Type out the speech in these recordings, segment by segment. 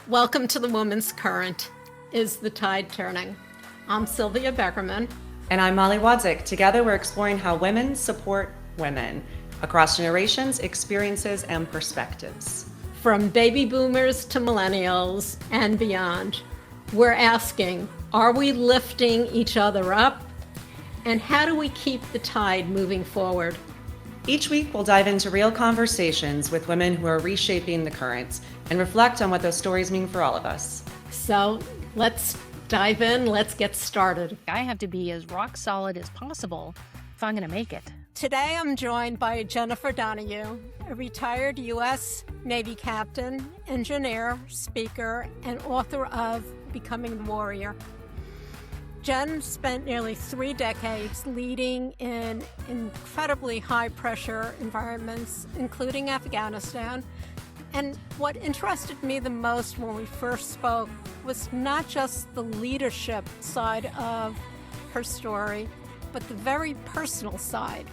Welcome to the Woman's Current. Is the tide turning? I'm Sylvia Beckerman. And I'm Molly Wadzik. Together, we're exploring how women support women across generations, experiences, and perspectives. From baby boomers to millennials and beyond, we're asking, are we lifting each other up? And how do we keep the tide moving forward? Each week, we'll dive into real conversations with women who are reshaping the currents and reflect on what those stories mean for all of us. So let's dive in. Let's get started. I have to be as rock solid as possible if I'm going to make it. Today, I'm joined by Jennifer Donahue, a retired U.S. Navy captain, engineer, speaker, and author of Becoming the Warrior. Jen spent nearly 3 decades leading in incredibly high-pressure environments, including Afghanistan. And what interested me the most when we first spoke was not just the leadership side of her story, but the very personal side.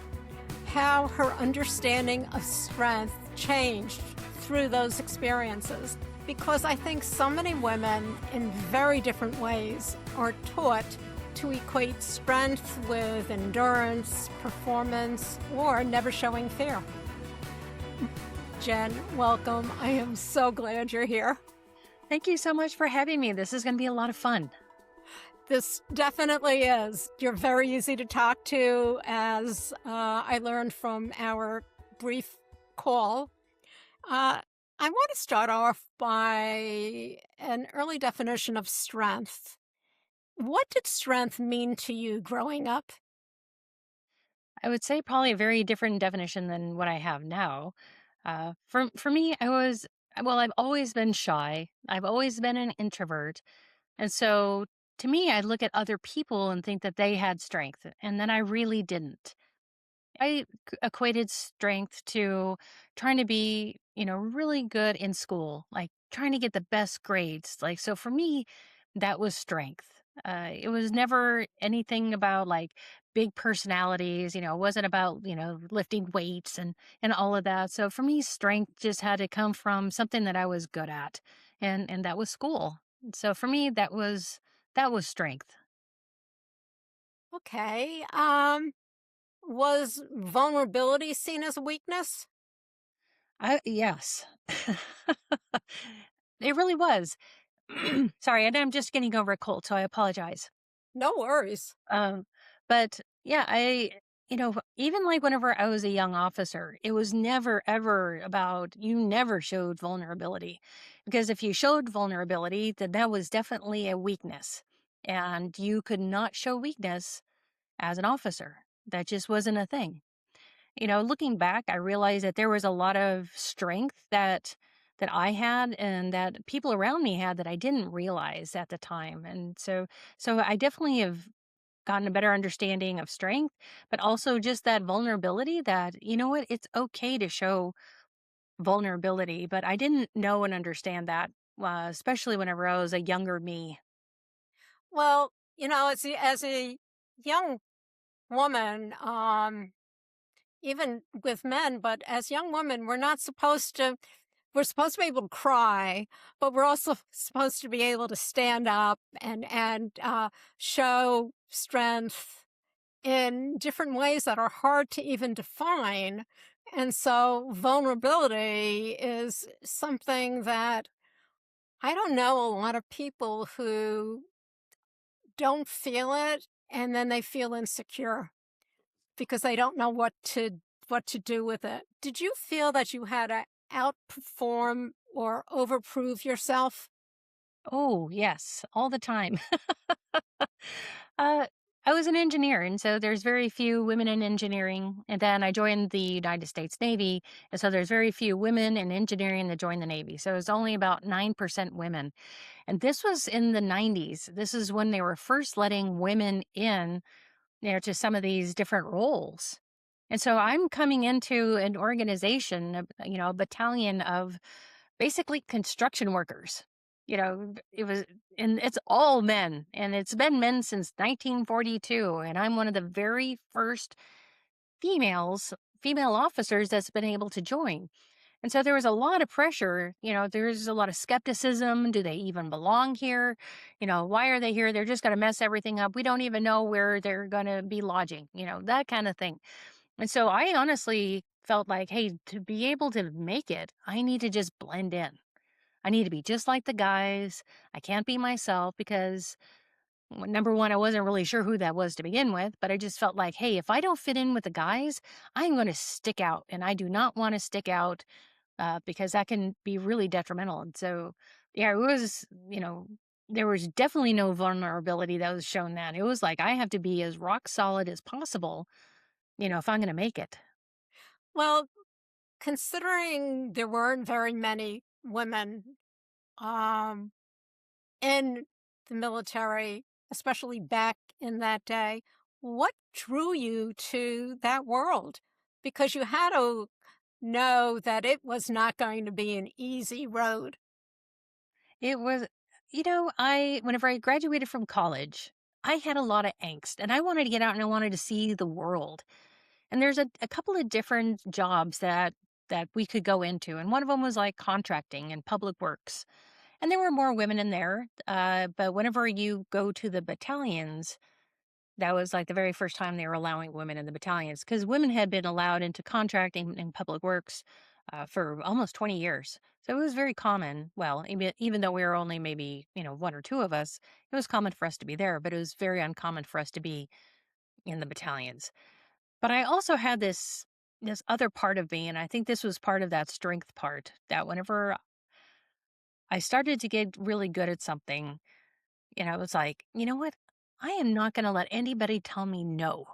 How her understanding of strength changed through those experiences. Because I think so many women, in very different ways, are taught to equate strength with endurance, performance, or never showing fear. Jen, welcome. I am so glad you're here. Thank you so much for having me. This is going to be a lot of fun. This definitely is. You're very easy to talk to, as I learned from our brief call. I want to start off by an early definition of strength. What did strength mean to you growing up? I would say probably a very different definition than what I have now. For me, I've always been shy. I've always been an introvert. And so to me, I look at other people and think that they had strength, and then I really didn't. Equated strength to trying to be, really good in school, like trying to get the best grades. Like, so for me, that was strength. It was never anything about like big personalities, it wasn't about, lifting weights and all of that. So for me, strength just had to come from something that I was good at, and that was school. So for me, that was strength. Okay. Was vulnerability seen as a weakness? Yes. It really was. Sorry, and I'm just getting over a cold, so I apologize. No worries. Um, but yeah, even like whenever I was a young officer, it was never ever about you never showed vulnerability. Because if you showed vulnerability, then that was definitely a weakness. And you could not show weakness as an officer. That just wasn't a thing. Looking back, I realized that there was a lot of strength that I had and that people around me had that I didn't realize at the time. And so I definitely have gotten a better understanding of strength, but also just that vulnerability that, it's okay to show vulnerability, but I didn't know and understand that, especially whenever I was a younger me. Well, as a young woman, even with men, but as young women, we're supposed to be able to cry, but we're also supposed to be able to stand up and show strength in different ways that are hard to even define. And so vulnerability is something that I don't know a lot of people who don't feel it, and then they feel insecure because they don't know what to do with it. Did you feel that you had to outperform or overprove yourself? Oh, yes, all the time. uh, I was an engineer, and so there's very few women in engineering. And then I joined the United States Navy, and so there's very few women in engineering that joined the Navy. So it was only about 9% women. And this was in the 90s. This is when they were first letting women in, to some of these different roles. And so I'm coming into an organization, a battalion of basically construction workers. It was, and it's all men, and it's been men since 1942. And I'm one of the very first female officers that's been able to join. And so there was a lot of pressure, there's a lot of skepticism. Do they even belong here? Why are they here? They're just going to mess everything up. We don't even know where they're going to be lodging, that kind of thing. And so I honestly felt like, hey, to be able to make it, I need to just blend in. I need to be just like the guys. I can't be myself because number one, I wasn't really sure who that was to begin with, but I just felt like, hey, if I don't fit in with the guys, I'm going to stick out. And I do not want to stick out because that can be really detrimental. And so, yeah, it was, there was definitely no vulnerability that was shown then. It was like, I have to be as rock solid as possible, if I'm going to make it. Well, considering there weren't very many women um, in the military, especially back in that day, what drew you to that world? Because you had to know that it was not going to be an easy road. It was, whenever I graduated from college, I had a lot of angst and I wanted to get out and I wanted to see the world. And there's a couple of different jobs that we could go into. And one of them was like contracting and public works. And there were more women in there. But whenever you go to the battalions, that was like the very first time they were allowing women in the battalions because women had been allowed into contracting and public works for almost 20 years. So it was very common. Well, even though we were only maybe, one or two of us, it was common for us to be there, but it was very uncommon for us to be in the battalions. But I also had this other part of me, and I think this was part of that strength part that whenever I started to get really good at something, it was like, you know what? I am not going to let anybody tell me no.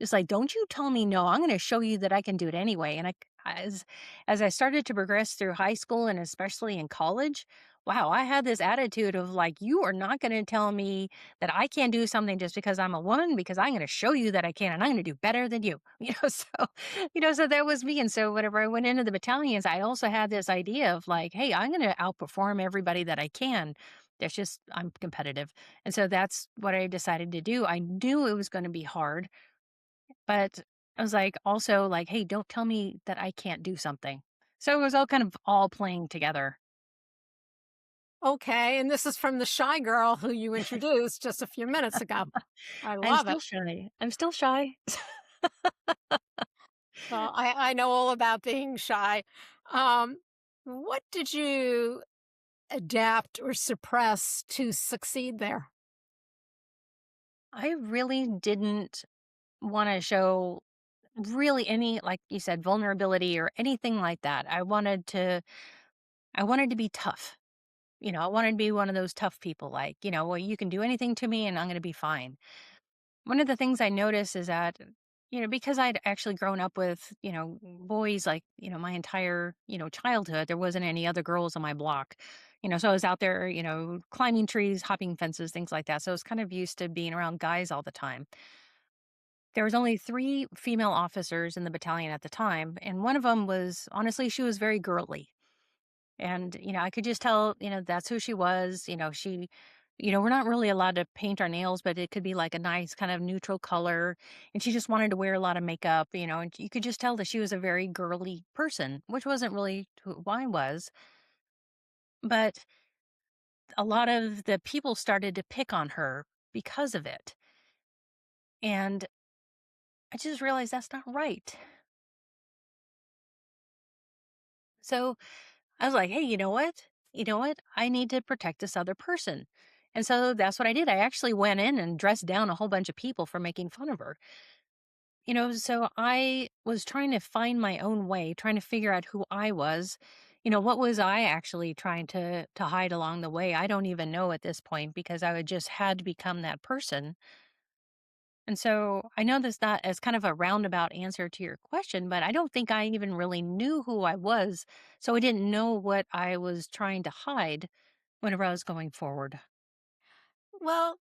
It's like, "Don't you tell me no, I'm gonna show you that I can do it anyway," and as I started to progress through high school and especially in college, wow, I had this attitude of like, "You are not gonna tell me that I can't do something just because I'm a woman, because I'm gonna show you that I can, and I'm gonna do better than you." So that was me, and so whenever I went into the battalions, I also had this idea of like, "Hey, I'm gonna outperform everybody that I can." That's just I'm competitive, and so that's what I decided to do. I knew it was gonna be hard. But I was like, also like, "Hey, don't tell me that I can't do something." So it was all kind of all playing together. Okay, and this is from the shy girl who you introduced just a few minutes ago. I I'm love it. still shy. I'm still shy. Well, I know all about being shy. Um, what did you adapt or suppress to succeed there? I really didn't wanna show really any, like you said, vulnerability or anything like that. I wanted to be tough. I wanted to be one of those tough people, like, "Well, you can do anything to me and I'm gonna be fine." One of the things I noticed is that, because I'd actually grown up with, boys like, my entire, childhood, there wasn't any other girls on my block. So I was out there, climbing trees, hopping fences, things like that. So I was kind of used to being around guys all the time. There was only 3 female officers in the battalion at the time, and one of them was honestly, she was very girly. And, I could just tell, that's who she was. We're not really allowed to paint our nails, but it could be like a nice kind of neutral color. And she just wanted to wear a lot of makeup, and you could just tell that she was a very girly person, which wasn't really who I was. But a lot of the people started to pick on her because of it. And I just realized that's not right. So I was like, "Hey, you know what? You know what? I need to protect this other person." And so that's what I did. I actually went in and dressed down a whole bunch of people for making fun of her. So I was trying to find my own way, trying to figure out who I was. What was I actually trying to hide along the way? I don't even know at this point because I would just had to become that person. And so I know that's not as kind of a roundabout answer to your question, but I don't think I even really knew who I was. So I didn't know what I was trying to hide whenever I was going forward. Well,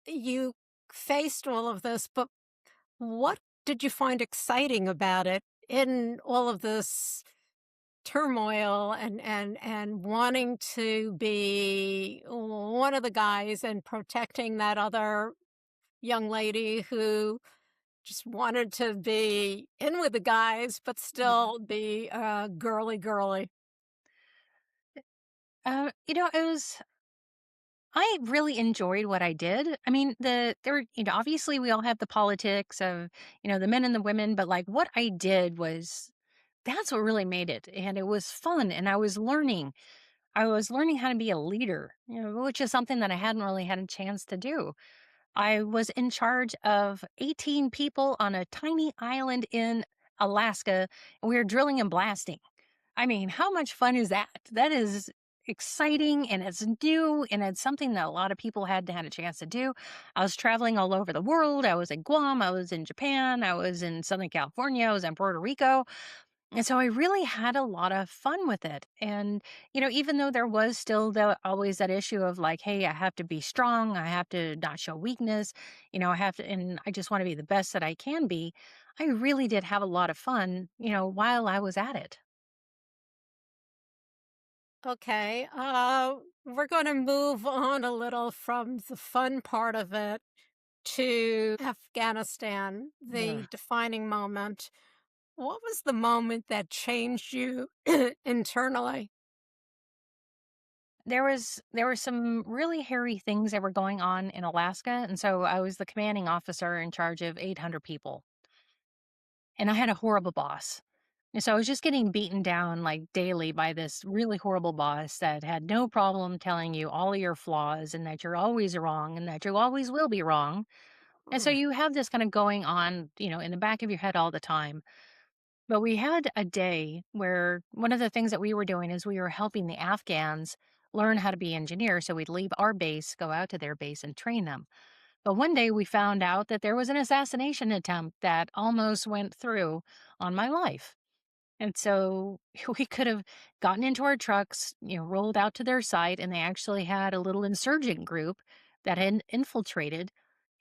you faced all of this, but what did you find exciting about it in all of this turmoil and wanting to be one of the guys and protecting that other young lady who just wanted to be in with the guys, but still be girly, girly. It was I really enjoyed what I did. I mean, obviously we all have the politics of, the men and the women, but like what I did was that's what really made it. And it was fun. And I was learning. I was learning how to be a leader, which is something that I hadn't really had a chance to do. I was in charge of 18 people on a tiny island in Alaska, and we were drilling and blasting. I mean, how much fun is that? That is exciting and it's new and it's something that a lot of people hadn't had a chance to do. I was traveling all over the world. I was in Guam, I was in Japan, I was in Southern California, I was in Puerto Rico. And so I really had a lot of fun with it. And, even though there was still always that issue of like, hey, I have to be strong, I have to not show weakness, I have to, and I just want to be the best that I can be. I really did have a lot of fun, while I was at it. Okay, we're going to move on a little from the fun part of it to Afghanistan, Ugh. the defining moment. What was the moment that changed you internally? There were some really hairy things that were going on in Alaska, and so I was the commanding officer in charge of 800 people. And I had a horrible boss. And so I was just getting beaten down like daily by this really horrible boss that had no problem telling you all of your flaws and that you're always wrong and that you always will be wrong. And so Mm. you have this kind of going on, in the back of your head all the time. But we had a day where one of the things that we were doing is we were helping the Afghans learn how to be engineers. So we'd leave our base, go out to their base and train them. But one day we found out that there was an assassination attempt that almost went through on my life. And so we could have gotten into our trucks, rolled out to their site, and they actually had a little insurgent group that had infiltrated,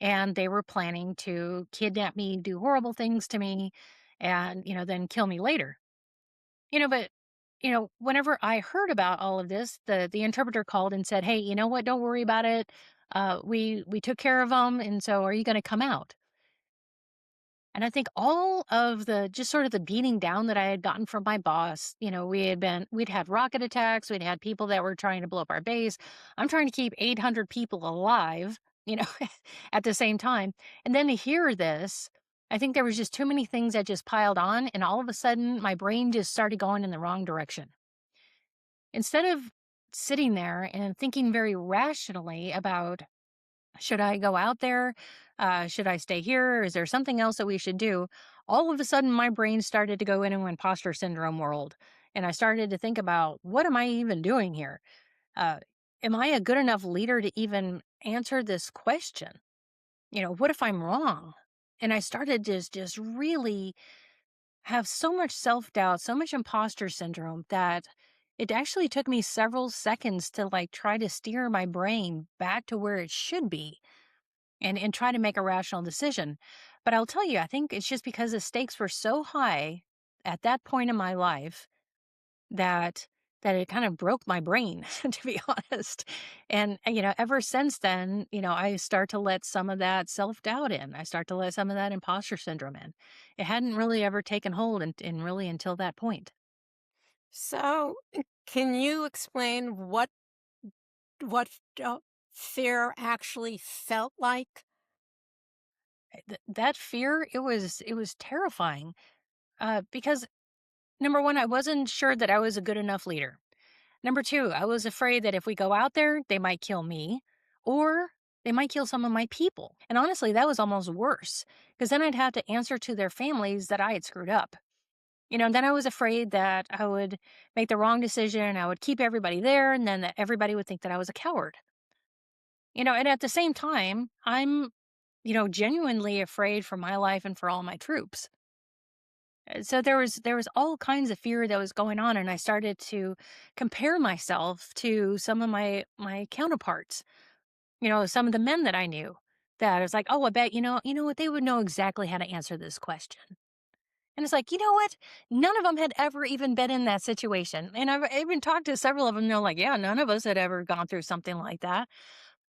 and they were planning to kidnap me, do horrible things to me, and, then kill me later. But whenever I heard about all of this, the interpreter called and said, "Hey, you know what? Don't worry about it. We took care of them, and so are you going to come out?" And I think all of the just sort of the beating down that I had gotten from my boss, we'd had rocket attacks, we'd had people that were trying to blow up our base. I'm trying to keep 800 people alive, at the same time. And then to hear this, I think there was just too many things that just piled on. And all of a sudden, my brain just started going in the wrong direction. Instead of sitting there and thinking very rationally about should I go out there? Should I stay here? Is there something else that we should do? All of a sudden, my brain started to go into imposter syndrome world. And I started to think about what am I even doing here? Uh, am I a good enough leader to even answer this question? What if I'm wrong? And I started to just really have so much self doubt, so much imposter syndrome that it actually took me several seconds to like try to steer my brain back to where it should be and try to make a rational decision. But I'll tell you, I think it's just because the stakes were so high at that point in my life that it kind of broke my brain, to be honest. And ever since then, I start to let some of that self-doubt in. I start to let some of that imposter syndrome in. It hadn't really ever taken hold in really until that point. So, can you explain what fear actually felt like? That fear, it was terrifying. Because number one, I wasn't sure that I was a good enough leader. Number two, I was afraid that if we go out there, they might kill me or they might kill some of my people. And honestly, that was almost worse because then I'd have to answer to their families that I had screwed up. And then I was afraid that I would make the wrong decision. I would keep everybody there and then that everybody would think that I was a coward. And at the same time, I'm, genuinely afraid for my life and for all my troops. So there was all kinds of fear that was going on, and I started to compare myself to some of my counterparts. Some of the men that I knew that I was like, oh, I bet you know what, they would know exactly how to answer this question. And it's like, you know what? None of them had ever even been in that situation, and I've even talked to several of them. They're like, yeah, none of us had ever gone through something like that.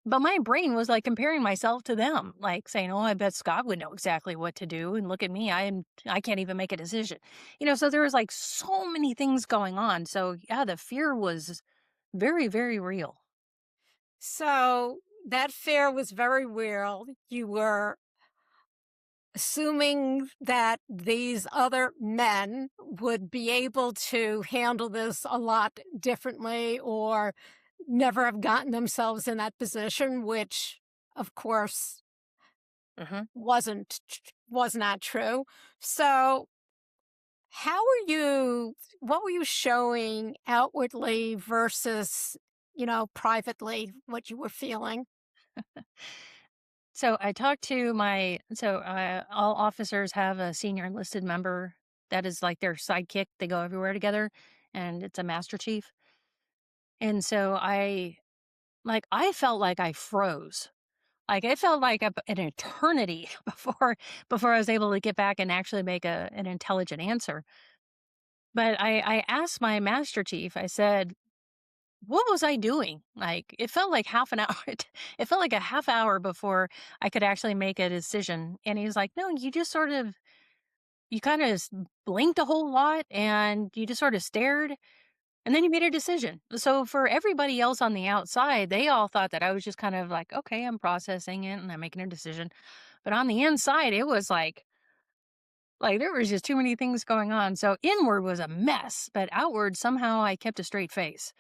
But my brain was, like, comparing myself to them, like, saying, "Oh, I bet Scott would know exactly what to do, and look at me, I can't even make a decision." So there was, like, so many things going on, so, yeah, the fear was very, very real. So that fear was very real. You were assuming that these other men would be able to handle this a lot differently or never have gotten themselves in that position, which, of course, Mhm. was not true. So how were you what were you showing outwardly versus, privately, what you were feeling? So I talked to all officers have a senior enlisted member that is like their sidekick. They go everywhere together, and it's a master chief. And so I felt like I froze. Like it felt like an eternity before I was able to get back and actually make an intelligent answer. But I asked my master chief. I said, "What was I doing?" Like it felt like half an hour. It felt like a half hour before I could actually make a decision. And he was like, "No, you kind of blinked a whole lot, and you just sort of stared, and then you made a decision." So for everybody else on the outside, they all thought that I was just kind of like, "Okay, I'm processing it and I'm making a decision." But on the inside, it was like there was just too many things going on. So inward was a mess, but outward somehow I kept a straight face.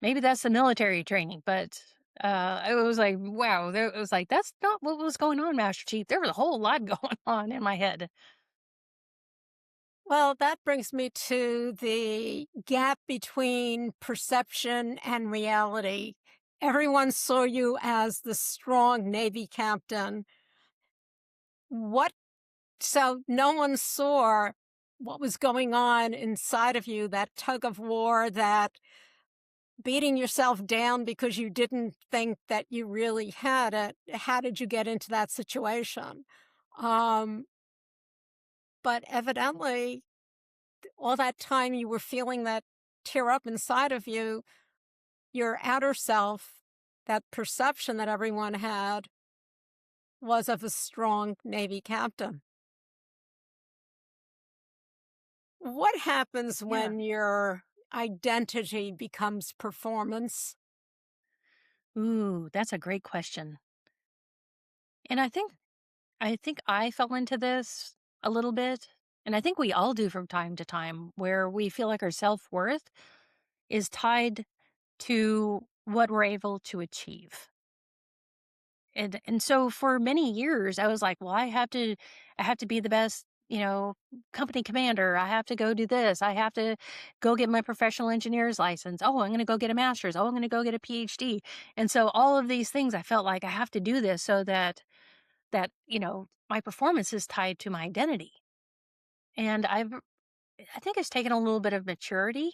Maybe that's the military training, but it was like, wow, it was like that's not what was going on, Master Chief. There was a whole lot going on in my head. Well, that brings me to the gap between perception and reality. Everyone saw you as the strong Navy captain. What So no one saw what was going on inside of you, that tug of war, that beating yourself down because you didn't think that you really had it. How did you get into that situation? Um, but evidently, all that time you were feeling that tear up inside of you, your outer self, that perception that everyone had, was of a strong Navy captain. What happens Yeah. when your identity becomes performance? Ooh, that's a great question. And I think I fell into this a little bit, and I think we all do from time to time, where we feel like our self-worth is tied to what we're able to achieve. And so for many years I was like, well, I have to be the best, company commander. I have to go do this. I have to go get my professional engineer's license. Oh, I'm going to go get a master's. Oh, I'm going to go get a PhD. And so all of these things I felt like I have to do this so that my performance is tied to my identity. And I think it's taken a little bit of maturity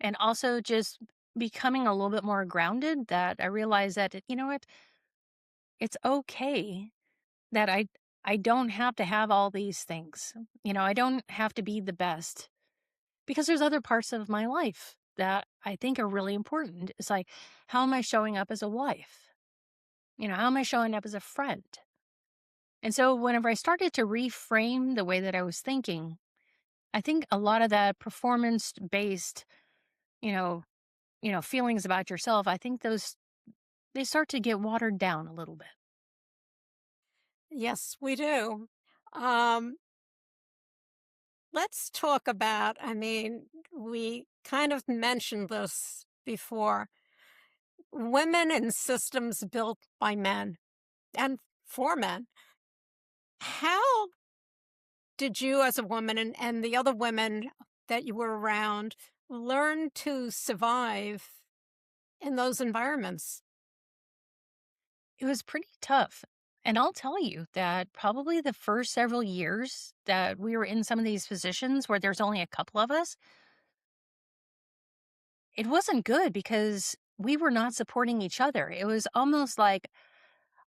and also just becoming a little bit more grounded that I realize that you know what, it's okay that I don't have to have all these things. I don't have to be the best because there's other parts of my life that I think are really important. It's like, how am I showing up as a wife? How am I showing up as a friend? And so whenever I started to reframe the way that I was thinking, I think a lot of that performance based, you know, feelings about yourself, I think those they start to get watered down a little bit. Yes, we do. Um, let's talk about, we kind of mentioned this before, women in systems built by men and for men. How did you, as a woman, and the other women that you were around, learn to survive in those environments? It was pretty tough. And I'll tell you that probably the first several years that we were in some of these positions where there's only a couple of us, it wasn't good because we were not supporting each other. It was almost like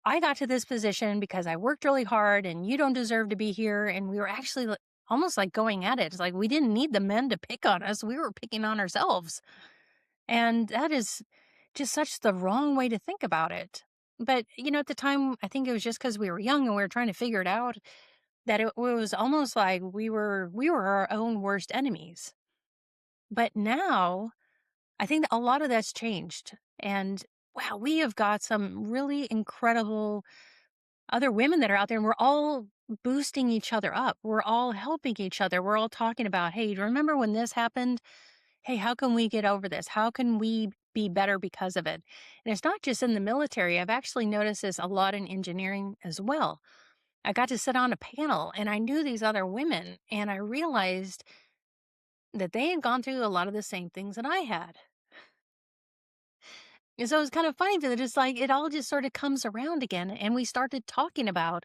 I got to this position because I worked really hard and you don't deserve to be here. And we were actually almost like going at it. It's like we didn't need the men to pick on us, we were picking on ourselves. And that is just such the wrong way to think about it. But, at the time, I think it was just because we were young and we were trying to figure it out that it was almost like we were our own worst enemies. But now I think that a lot of that's changed. And wow, we have got some really incredible other women that are out there, and we're all boosting each other up. We're all helping each other. We're all talking about, hey, remember when this happened? Hey, how can we get over this? How can we be better because of it? And it's not just in the military. I've actually noticed this a lot in engineering as well. I got to sit on a panel and I knew these other women, and I realized that they had gone through a lot of the same things that I had. And so it's kind of funny that it's like it all just sort of comes around again. And we started talking about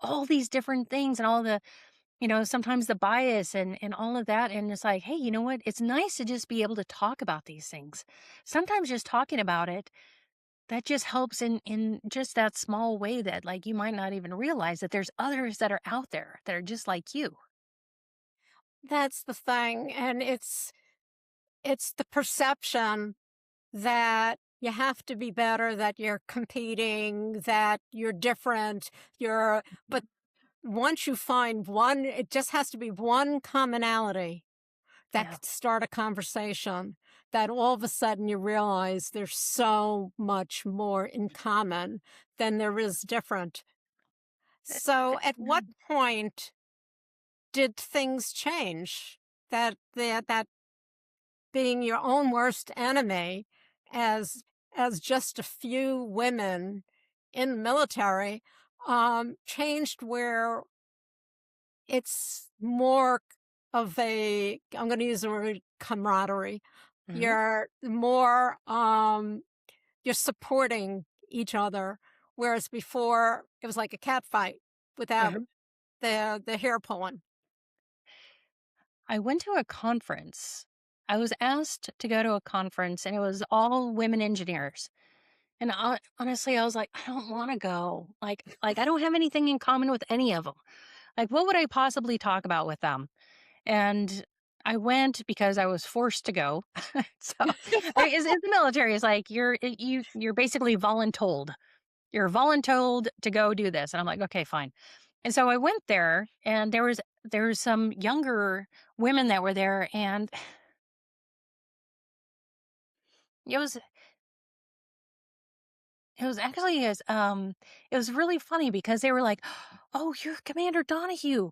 all these different things and all the, sometimes the bias and all of that. And it's like, hey, you know what? It's nice to just be able to talk about these things. Sometimes just talking about it, that just helps in just that small way that like you might not even realize that there's others that are out there that are just like you. That's the thing, and it's the perception that you have to be better, that you're competing, that you're different, but once you find one, it just has to be one commonality that Yeah. could start a conversation, that all of a sudden you realize there's so much more in common than there is different. So at what Mhm. point did things change that being your own worst enemy as just a few women in the military changed where it's more of a, I'm going to use the word camaraderie. Mhm. You're more you're supporting each other, whereas before it was like a cat fight without Mhm. the hair pulling. I went to a conference. I was asked to go to a conference and it was all women engineers. And honestly, I was like, I don't want to go. Like I don't have anything in common with any of them. Like, what would I possibly talk about with them? And I went because I was forced to go. So, it's the military. It's like you're basically voluntold. You're voluntold to go do this, and I'm like, okay, fine. And so I went there, and there was some younger women that were there, and it was it was actually it was really funny because they were like, "Oh, you're Commander Donahue."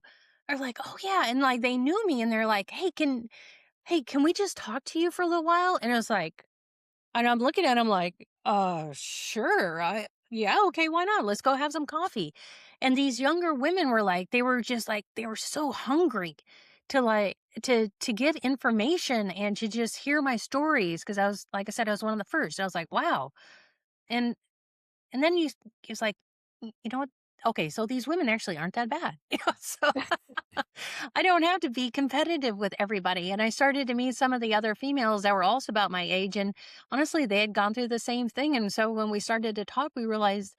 Or like, "Oh yeah," and like they knew me, and they're like, "Hey, can we just talk to you for a little while?" And I was like, and I'm looking at him like, sure. Yeah, okay, why not? Let's go have some coffee." And these younger women were like, they were just like, they were so hungry to to get information and to just hear my stories. Cause I was, like I said, I was one of the first. I was like, wow. And, and then it's like, You know what? Okay, so these women actually aren't that bad." So I don't have to be competitive with everybody. And I started to meet some of the other females that were also about my age. And honestly, they had gone through the same thing. And so when we started to talk, we realized,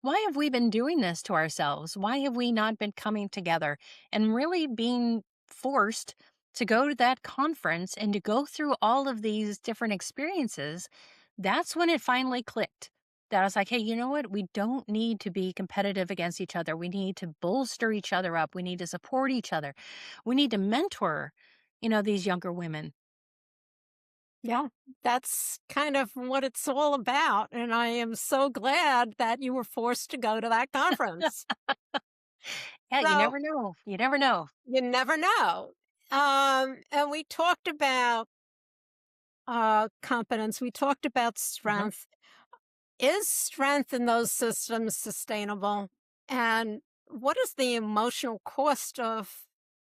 why have we been doing this to ourselves? Why have we not been coming together and really being forced to go to that conference and to go through all of these different experiences? That's when it finally clicked. That I was like, hey, you know what? We don't need to be competitive against each other. We need to bolster each other up. We need to support each other. We need to mentor, these younger women. Yeah, that's kind of what it's all about. And I am so glad that you were forced to go to that conference. Yeah, you So never know. You never know. you never know. And we talked about competence, we talked about Mhm. strength. Is strength in those systems sustainable? And what is the emotional cost of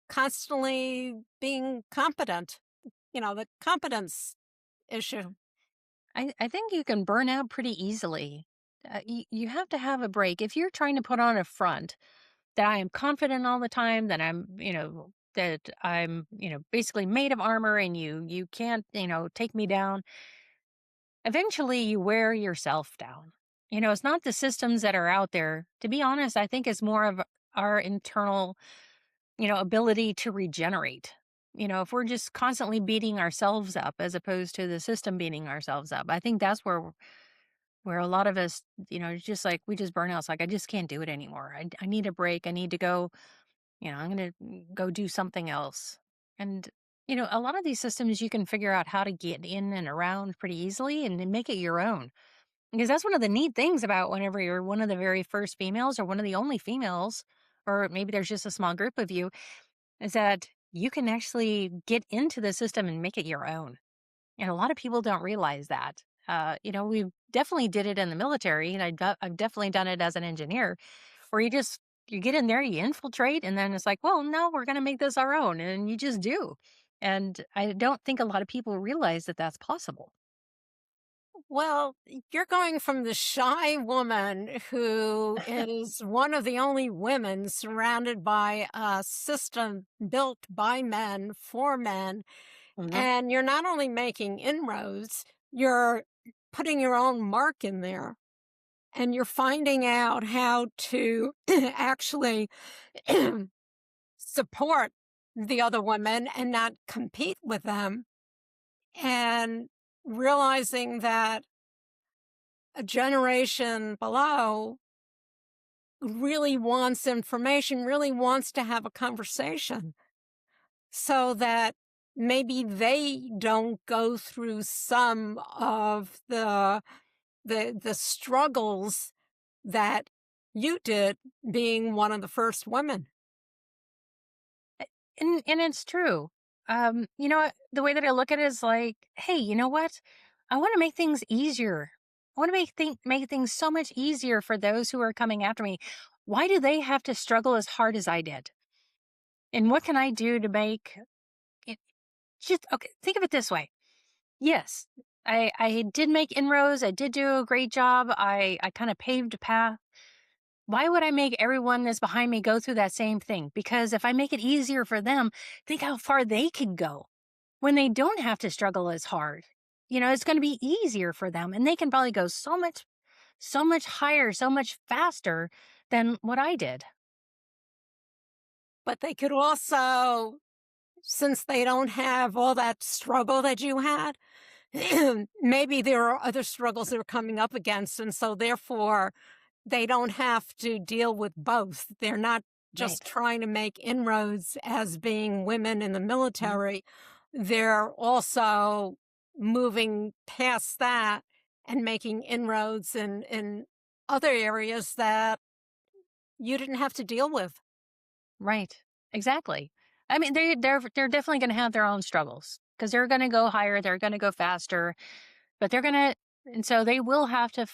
constantly being competent? The competence issue. I think you can burn out pretty easily. You have to have a break. If you're trying to put on a front that I am confident all the time, that I'm, basically made of armor and you can't, take me down, eventually you wear yourself down. It's not the systems that are out there. To be honest, I think it's more of our internal, ability to regenerate. if we're just constantly beating ourselves up as opposed to the system beating ourselves up, I think that's where a lot of us, just like we just burn out. It's like, I just can't do it anymore. I need a break. I need to go, I'm going to go do something else. And, a lot of these systems you can figure out how to get in and around pretty easily and then make it your own. Because that's one of the neat things about whenever you're one of the very first females or one of the only females, or maybe there's just a small group of you, is that you can actually get into the system and make it your own. And a lot of people don't realize that. We definitely did it in the military, and I've definitely done it as an engineer, where you get in there, you infiltrate, and then it's like, well, no, we're going to make this our own, and you just do. And I don't think a lot of people realize that that's possible. Well, you're going from the shy woman who is one of the only women surrounded by a system built by men for men. Mhm. And you're not only making inroads, you're putting your own mark in there. And you're finding out how to actually support the other women and not compete with them. And realizing that a generation below really wants information, really wants to have a conversation so that maybe they don't go through some of the struggles that you did being one of the first women. And it's true. The way that I look at it is like, hey, you know what? I want to make things easier. I want to make things so much easier for those who are coming after me. Why do they have to struggle as hard as I did? And what can I do to make it just okay? Think of it this way. Yes, I did make inroads. I did do a great job. I kind of paved a path. Why would I make everyone that's behind me go through that same thing? Because if I make it easier for them, think how far they can go when they don't have to struggle as hard. It's going to be easier for them and they can probably go so much higher, so much faster than what I did. But they could also, since they don't have all that struggle that you had, maybe there are other struggles they're coming up against. And so therefore, they don't have to deal with both. They're not just Right. trying to make inroads as being women in the Mhm. military. They're also moving past that and making inroads in other areas that you didn't have to deal with. Right. Exactly. I mean, they're definitely going to have their own struggles because they're going to go higher, they're going to go faster, but they're going to, and so they will have to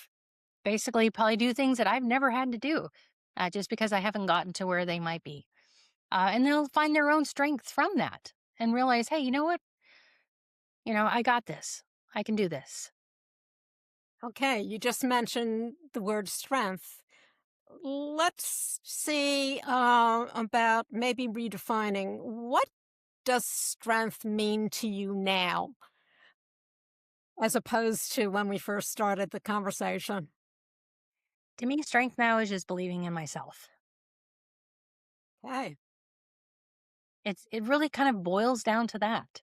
basically probably do things that I've never had to do, just because I haven't gotten to where they might be. And they'll find their own strength from that and realize, hey, you know what? I got this. I can do this. Okay, you just mentioned the word strength. Let's see about maybe redefining what does strength mean to you now as opposed to when we first started the conversation? To me, strength now is just believing in myself. Okay. It really kind of boils down to that.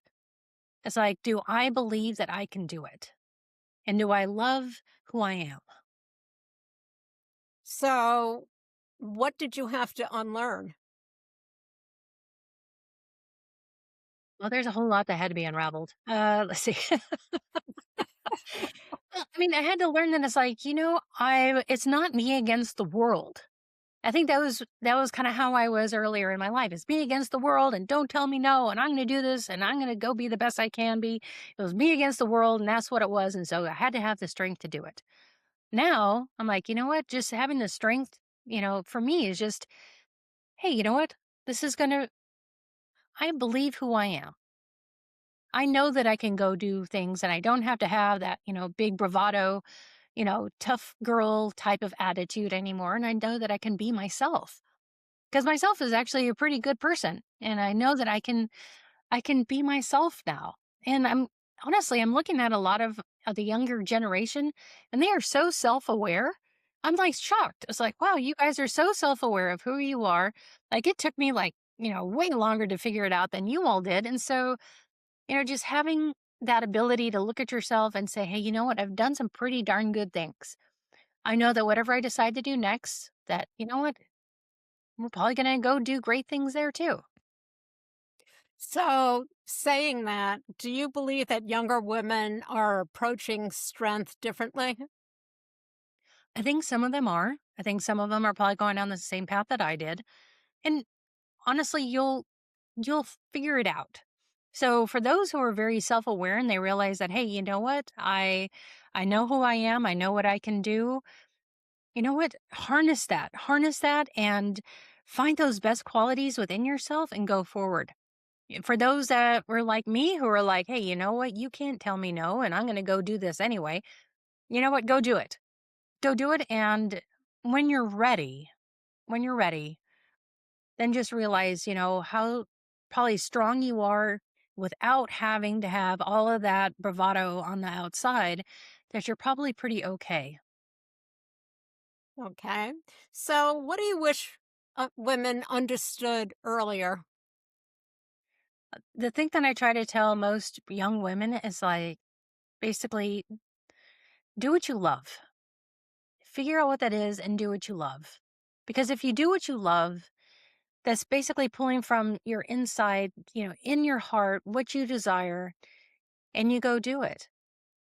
It's like, do I believe that I can do it? And do I love who I am? So, what did you have to unlearn? Well, there's a whole lot that had to be unraveled. Let's see. Well, I mean, I had to learn that it's like, it's not me against the world. I think that was kind of how I was earlier in my life. It's me against the world and don't tell me no and I'm going to do this and I'm going to go be the best I can be. It was me against the world and that's what it was and so I had to have the strength to do it. Now, I'm like, you know what? Just having the strength, for me is just, hey, you know what? This is going to I believe who I am. I know that I can go do things and I don't have to have that, big bravado, tough girl type of attitude anymore and I know that I can be myself. Because myself is actually a pretty good person, and I know that I can be myself now. And I'm looking at a lot of the younger generation, and they are so self-aware. I'm like shocked. It's like, wow, you guys are so self-aware of who you are. Like it took me like, way longer to figure it out than you all did. And so, just having that ability to look at yourself and say, hey, you know what? I've done some pretty darn good things. I know that whatever I decide to do next, that, what? We're probably going to go do great things there too. So, saying that, do you believe that younger women are approaching strength differently? I think some of them are. I think some of them are probably going down the same path that I did. And honestly, you'll figure it out. So for those who are very self-aware and they realize that, hey, you know what? I know who I am. I know what I can do. You know what? Harness that. Harness that and find those best qualities within yourself and go forward. For those that were like me who are like, hey, you know what? You can't tell me no and I'm going to go do this anyway. You know what? Go do it. Go do it and when you're ready, when you're ready, then just realize, how probably strong you are without having to have all of that bravado on the outside, that you're probably pretty okay. Okay. So, what do you wish women understood earlier? The thing that I try to tell most young women is like, basically, do what you love. Figure out what that is and do what you love. Because if you do what you love, that's basically pulling from your inside, in your heart, what you desire, and you go do it.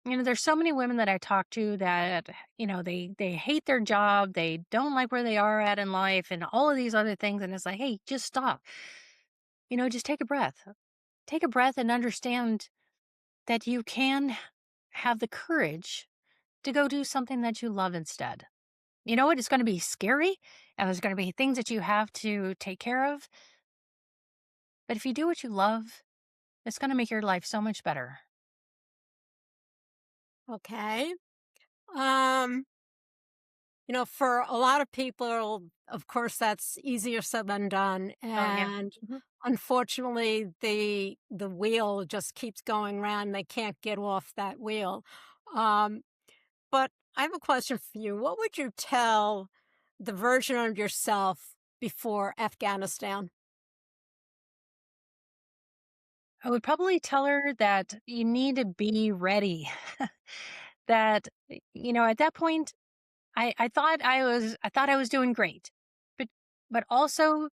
There's so many women that I talk to that, they hate their job, they don't like where they are at in life and all of these other things. And it's like, hey, just stop. Just take a breath. Take a breath and understand that you can have the courage to go do something that you love instead. You know what? It's going to be scary and there's going to be things that you have to take care of. But if you do what you love, it's going to make your life so much better. Okay. Um, for a lot of people, of course, that's easier said than done. Oh, yeah. And Mhm. unfortunately, the wheel just keeps going round. They can't get off that wheel. Um, but I have a question for you. What would you tell the version of yourself before Afghanistan? I would probably tell her that you need to be ready. That, at that point, I thought I was doing great. But also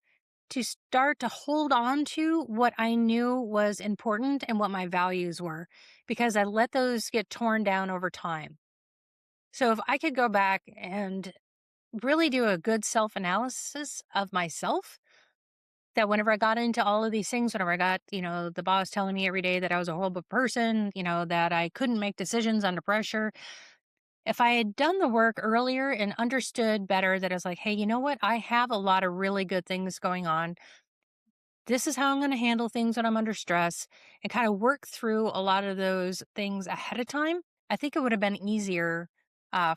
to start to hold on to what I knew was important and what my values were, because I let those get torn down over time. So if I could go back and really do a good self-analysis of myself, that whenever I got into all of these things, whenever I got, the boss telling me every day that I was a horrible person, that I couldn't make decisions under pressure, if I had done the work earlier and understood better that I was like, hey, you know what? I have a lot of really good things going on. This is how I'm going to handle things when I'm under stress and kind of work through a lot of those things ahead of time. I think it would have been easier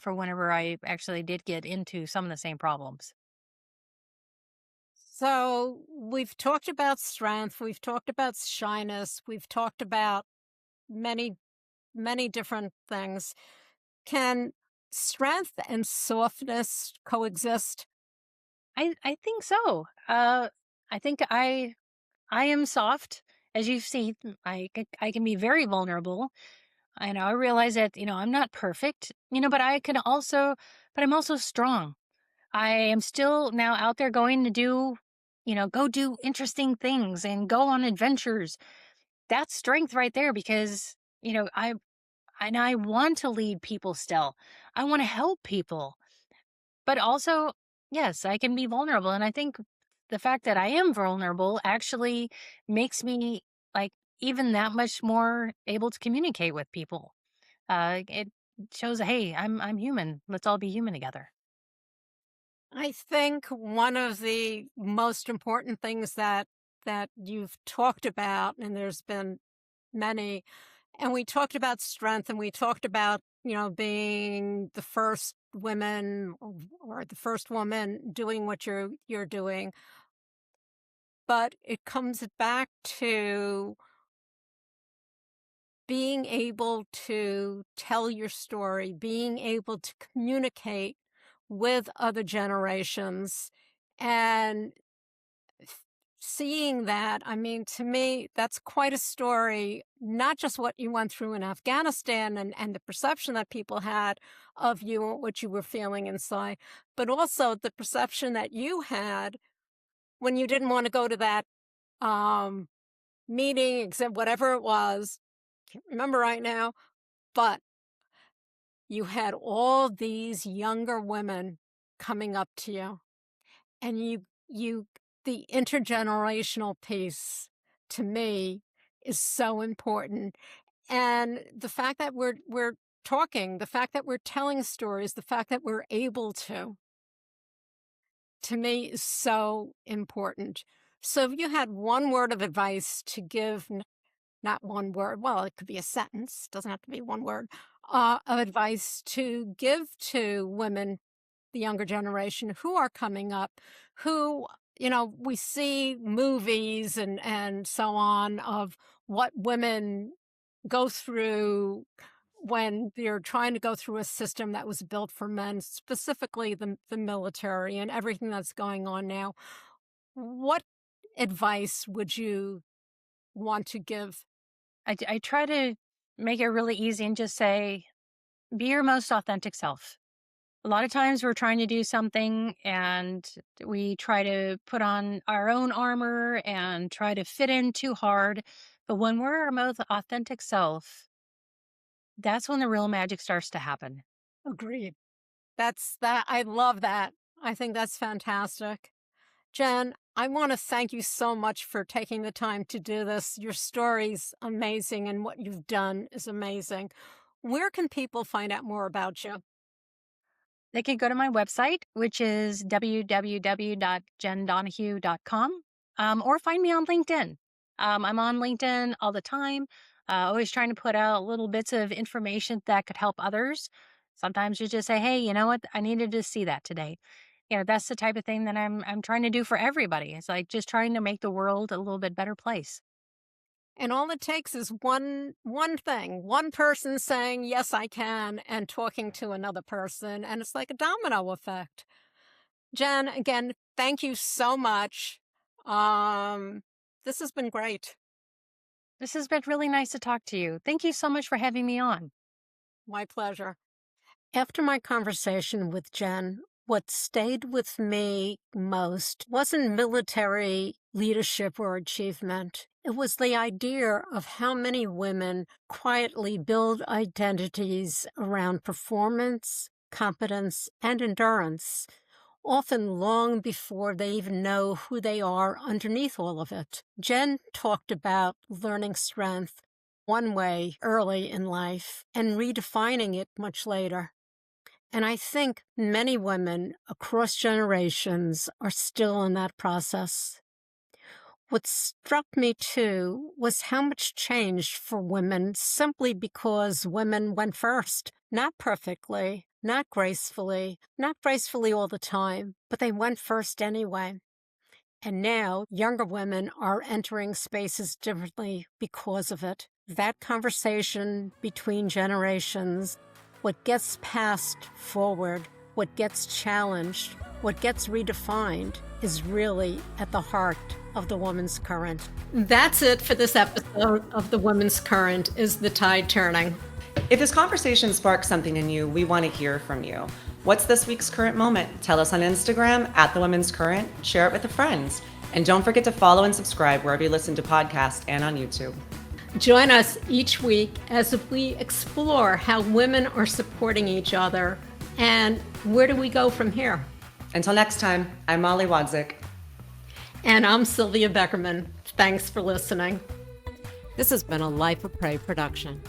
for whenever I actually did get into some of the same problems. So we've talked about strength, we've talked about shyness, we've talked about many, many different things. Can strength and softness coexist? I think so. I think I am soft, as you've seen. I can be very vulnerable. I know I realize that I'm not perfect. But I'm also strong. I am still now out there going to do, go do interesting things and go on adventures. That's strength right there because, I want to lead people still. I want to help people. But also, yes, I can be vulnerable. And I think the fact that I am vulnerable actually makes me like even that much more able to communicate with people. It shows, hey, I'm human. Let's all be human together. I think one of the most important things that you've talked about, and there's been many, and we talked about strength, and we talked about being the first women or the first woman doing what you're doing, but it comes back to being able to tell your story, being able to communicate with other generations, and seeing that, I mean, to me, that's quite a story, not just what you went through in Afghanistan and the perception that people had of you or what you were feeling inside, but also the perception that you had when you didn't want to go to that um, meeting, except whatever it was. Can't remember right now, but you had all these younger women coming up to you, and you the intergenerational piece to me is so important. And the fact that we're talking, the fact that we're telling stories, the fact that we're able to me is so important. So if you had one word of advice to give, not one word, well, it could be a sentence, doesn't have to be one word, of advice to give to women, the younger generation who are coming up, who, we see movies and so on of what women go through when they're trying to go through a system that was built for men, specifically the military and everything that's going on now. What advice would you want to give? I try to make it really easy and just say, be your most authentic self. A lot of times we're trying to do something and we try to put on our own armor and try to fit in too hard. But when we're our most authentic self, that's when the real magic starts to happen. Agreed. That. I love that. I think that's fantastic. Jenn, I want to thank you so much for taking the time to do this. Your story's amazing and what you've done is amazing. Where can people find out more about you? They can go to my website, which is www.jendonahue.com, or find me on LinkedIn. I'm on LinkedIn all the time, always trying to put out little bits of information that could help others. Sometimes you just say, hey, you know what? I needed to see that today. That's the type of thing that I'm trying to do for everybody. It's like just trying to make the world a little bit better place. And all it takes is one thing, one person saying, yes, I can, and talking to another person. And it's like a domino effect. Jenn, again, thank you so much. This has been great. This has been really nice to talk to you. Thank you so much for having me on. My pleasure. After my conversation with Jenn, what stayed with me most wasn't military leadership or achievement. It was the idea of how many women quietly build identities around performance, competence, and endurance, often long before they even know who they are underneath all of it. Jenn talked about learning strength one way early in life and redefining it much later. And I think many women across generations are still in that process. What struck me too was how much changed for women simply because women went first. Not perfectly, not gracefully all the time, but they went first anyway. And now younger women are entering spaces differently because of it. That conversation between generations, what gets passed forward, what gets challenged, what gets redefined, is really at the heart of the Woman's Current. That's it for this episode of The Woman's Current, Is the Tide Turning? If this conversation sparks something in you, we want to hear from you. What's this week's current moment? Tell us on Instagram at The Women's Current, share it with a friend. And don't forget to follow and subscribe wherever you listen to podcasts and on YouTube. Join us each week as we explore how women are supporting each other and where do we go from here. Until next time, I'm Molly Wadzik. And I'm Sylvia Beckerman. Thanks for listening. This has been a Life of Prey production.